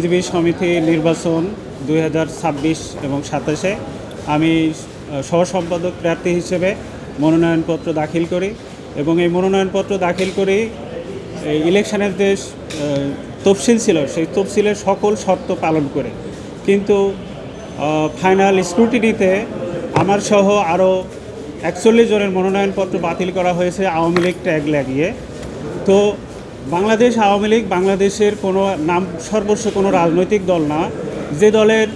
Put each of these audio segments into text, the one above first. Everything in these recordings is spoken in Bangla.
আইনজীবী সমিতি নির্বাচন 2026 এবং 27-এ আমি সহ সম্পাদক প্রার্থী হিসেবে মনোনয়নপত্র দাখিল করি এবং এই মনোনয়নপত্র দাখিল করি এই ইলেকশনের যে তফসিল ছিল সেই তফসিলের সকল শর্ত পালন করে, কিন্তু ফাইনাল স্ক্রুটিনিতে আমার সহ আরও 41 জনের মনোনয়নপত্র বাতিল করা হয়েছে আওয়ামী লীগ ট্যাগ লাগিয়ে। তো বাংলাদেশ আওয়ামী লীগ বাংলাদেশের কোনো নাম সর্বস্ব কোনো রাজনৈতিক দল না, যে দলের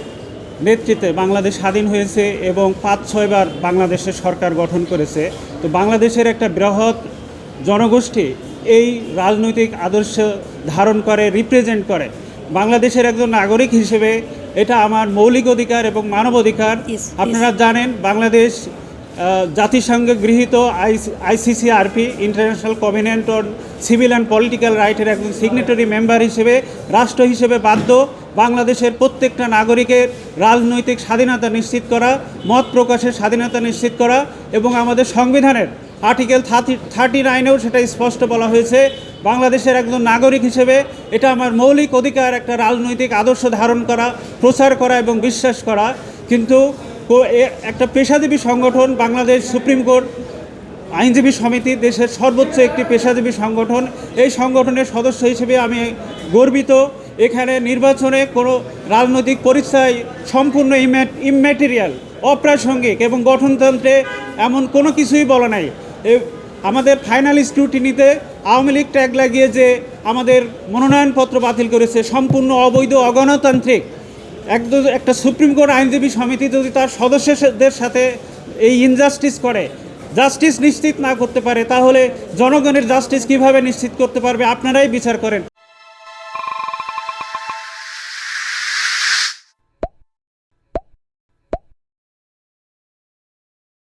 নেতৃত্বে বাংলাদেশ স্বাধীন হয়েছে এবং 5-6 বার বাংলাদেশের সরকার গঠন করেছে। তো বাংলাদেশের একটা বৃহৎ জনগোষ্ঠী এই রাজনৈতিক আদর্শ ধারণ করে, রিপ্রেজেন্ট করে। বাংলাদেশের একজন নাগরিক হিসেবে এটা আমার মৌলিক অধিকার এবং মানবাধিকার। আপনারা জানেন বাংলাদেশ জাতিসংঘে গৃহীত ICCRP international covenant on civil and political রাইটের একজন সিগনেটরি মেম্বার হিসেবে রাষ্ট্র হিসেবে বাধ্য বাংলাদেশের প্রত্যেকটা নাগরিকের রাজনৈতিক স্বাধীনতা নিশ্চিত করা, মত প্রকাশের স্বাধীনতা নিশ্চিত করা, এবং আমাদের সংবিধানের আর্টিকেল 39-এও সেটা স্পষ্ট বলা হয়েছে বাংলাদেশের একজন নাগরিক হিসেবে এটা আমার মৌলিক অধিকার একটা রাজনৈতিক আদর্শ ধারণ করা, প্রচার করা এবং বিশ্বাস করা। কিন্তু একটা পেশাজীবী সংগঠন বাংলাদেশ সুপ্রিম কোর্ট আইনজীবী সমিতি দেশের সর্বোচ্চ একটি পেশাজীবী সংগঠন, এই সংগঠনের সদস্য হিসেবে আমি গর্বিত। এখানে নির্বাচনে কোনো রাজনৈতিক পরিচয় সম্পূর্ণ ইম্যাটেরিয়াল, অপ্রাসঙ্গিক এবং গঠনতন্ত্রে এমন কোনো কিছুই বলা নাই। আমাদের ফাইনাল স্ক্রুটিনিতে আওয়ামী লীগ ট্যাগ লাগিয়ে যে আমাদের মনোনয়নপত্র বাতিল করেছে সম্পূর্ণ অবৈধ, অগণতান্ত্রিক। একটা সুপ্রিম কোর্ট আইনজীবী সমিতি যদি তার সদস্যদের সাথে এই ইনজাস্টিস করে, জাস্টিস নিশ্চিত না করতে পারে, তাহলে জনগণের জাস্টিস কিভাবে নিশ্চিত করতে পারবে? আপনারাই বিচার করেন।